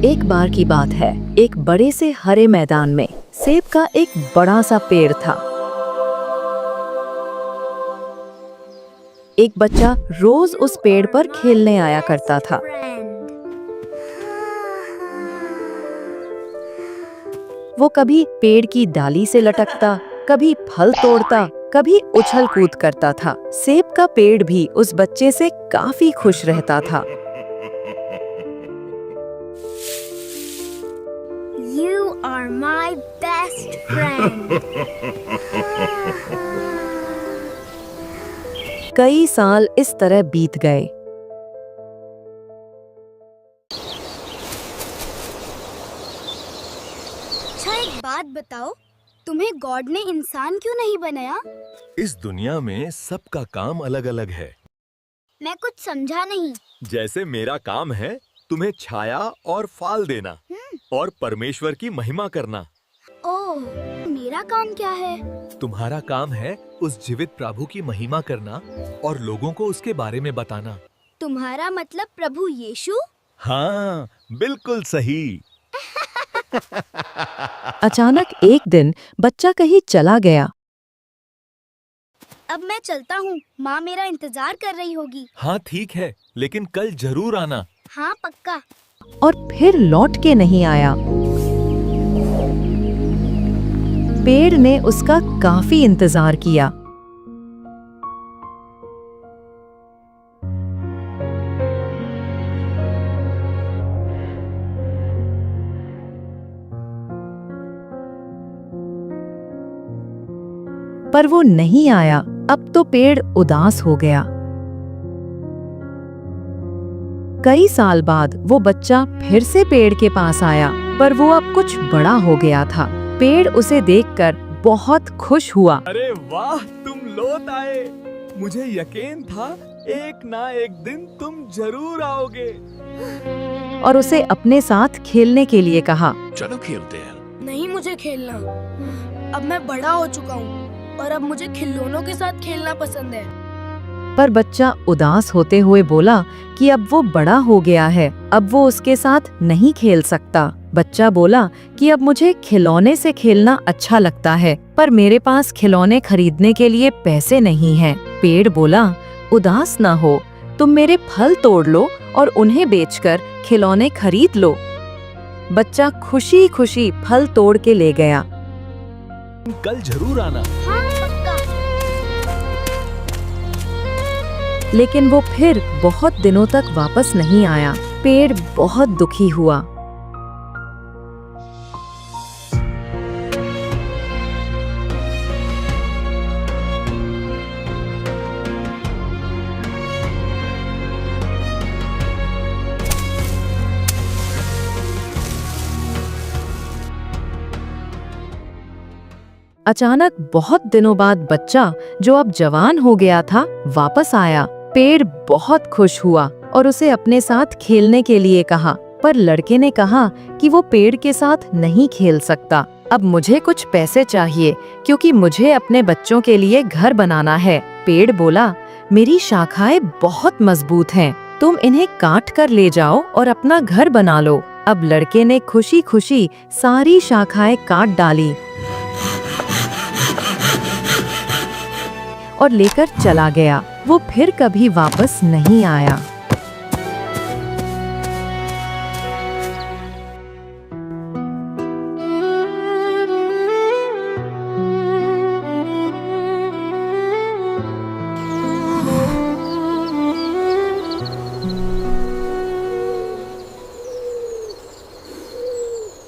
एक बार की बात है, एक बड़े से हरे मैदान में सेब का एक बड़ा सा पेड़ था। एक बच्चा रोज उस पेड़ पर खेलने आया करता था। वो कभी पेड़ की डाली से लटकता, कभी फल तोड़ता, कभी उछल कूद करता था। सेब का पेड़ भी उस बच्चे से काफी खुश रहता था। You are my best friend. कई साल इस तरह बीत गए। अच्छा, एक बात बताओ, तुम्हें गॉड ने इंसान क्यों नहीं बनाया? इस दुनिया में सबका काम अलग अलग है। मैं कुछ समझा नहीं। जैसे मेरा काम है तुम्हें छाया और फल देना और परमेश्वर की महिमा करना। ओह, मेरा काम क्या है? तुम्हारा काम है उस जीवित प्रभु की महिमा करना और लोगों को उसके बारे में बताना। तुम्हारा मतलब प्रभु यीशु? हाँ, बिल्कुल सही। अचानक एक दिन बच्चा कहीं चला गया। अब मैं चलता हूँ, माँ मेरा इंतजार कर रही होगी। हाँ ठीक है, लेकिन कल जरूर आना। हाँ पक्का। और फिर लौट के नहीं आया। पेड़ ने उसका काफी इंतजार किया। पर वो नहीं आया। अब तो पेड़ उदास हो गया। कई साल बाद वो बच्चा फिर से पेड़ के पास आया, पर वो अब कुछ बड़ा हो गया था। पेड़ उसे देखकर बहुत खुश हुआ। अरे वाह, तुम लौट आए। मुझे यकीन था एक ना एक दिन तुम जरूर आओगे। और उसे अपने साथ खेलने के लिए कहा। चलो खेलते हैं। नहीं, मुझे खेलना। अब मैं बड़ा हो चुका हूँ और अब मुझे खिलौनों के साथ खेलना पसंद है। पर बच्चा उदास होते हुए बोला कि अब वो बड़ा हो गया है, अब वो उसके साथ नहीं खेल सकता। बच्चा बोला कि अब मुझे खिलौने से खेलना अच्छा लगता है, पर मेरे पास खिलौने खरीदने के लिए पैसे नहीं हैं। पेड़ बोला, उदास ना हो, तुम मेरे फल तोड़ लो और उन्हें बेचकर खिलौने खरीद लो। बच्चा खुशी खुशी फल तोड़ के ले गया। कल जरूर आना। हाँ पक्का। लेकिन वो फिर बहुत दिनों तक वापस नहीं आया। पेड़ बहुत दुखी हुआ। अचानक बहुत दिनों बाद बच्चा, जो अब जवान हो गया था, वापस आया। पेड़ बहुत खुश हुआ और उसे अपने साथ खेलने के लिए कहा, पर लड़के ने कहा कि वो पेड़ के साथ नहीं खेल सकता। अब मुझे कुछ पैसे चाहिए, क्योंकि मुझे अपने बच्चों के लिए घर बनाना है। पेड़ बोला, मेरी शाखाएं बहुत मजबूत हैं, तुम इन्हें काट कर ले जाओ और अपना घर बना लो। अब लड़के ने खुशी खुशी सारी शाखाएं काट डाली और लेकर चला गया। वो फिर कभी वापस नहीं आया।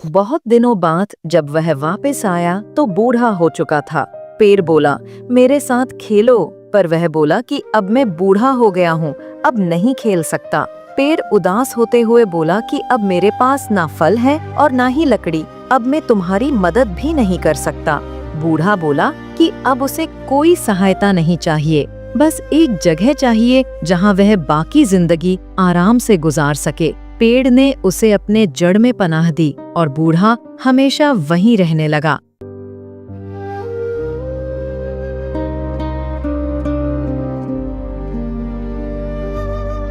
बहुत दिनों बाद जब वह वापस आया तो बूढ़ा हो चुका था। पेड़ बोला, मेरे साथ खेलो, पर वह बोला कि अब मैं बूढ़ा हो गया हूँ, अब नहीं खेल सकता। पेड़ उदास होते हुए बोला कि अब मेरे पास ना फल है और ना ही लकड़ी, अब मैं तुम्हारी मदद भी नहीं कर सकता। बूढ़ा बोला कि अब उसे कोई सहायता नहीं चाहिए, बस एक जगह चाहिए जहाँ वह बाकी जिंदगी आराम से गुजार सके। पेड़ ने उसे अपने जड़ में पनाह दी और बूढ़ा हमेशा वहीं रहने लगा।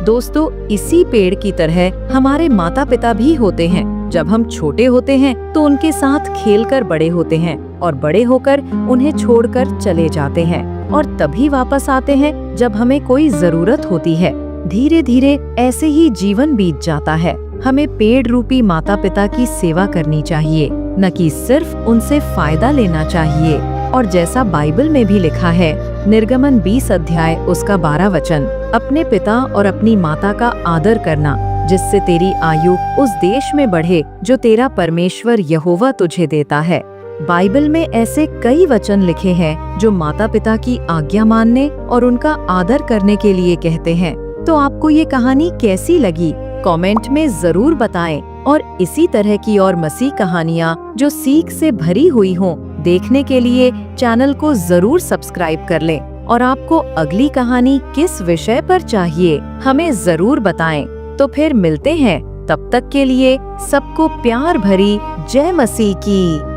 दोस्तों, इसी पेड़ की तरह हमारे माता पिता भी होते हैं। जब हम छोटे होते हैं तो उनके साथ खेलकर बड़े होते हैं और बड़े होकर उन्हें छोड़कर चले जाते हैं और तभी वापस आते हैं जब हमें कोई जरूरत होती है। धीरे धीरे ऐसे ही जीवन बीत जाता है। हमें पेड़ रूपी माता पिता की सेवा करनी चाहिए, न कि सिर्फ उनसे फायदा लेना चाहिए। और जैसा बाइबल में भी लिखा है, निर्गमन 20 अध्याय उसका 12 वचन, अपने पिता और अपनी माता का आदर करना, जिससे तेरी आयु उस देश में बढ़े जो तेरा परमेश्वर यहोवा तुझे देता है। बाइबल में ऐसे कई वचन लिखे हैं जो माता पिता की आज्ञा मानने और उनका आदर करने के लिए कहते हैं। तो आपको ये कहानी कैसी लगी? कमेंट में जरूर बताएं और इसी तरह की और मसीह कहानियाँ जो सीख से भरी हुई हों देखने के लिए चैनल को जरूर सब्सक्राइब कर लें। और आपको अगली कहानी किस विषय पर चाहिए हमें जरूर बताएं। तो फिर मिलते हैं, तब तक के लिए सबको प्यार भरी जय मसीह की।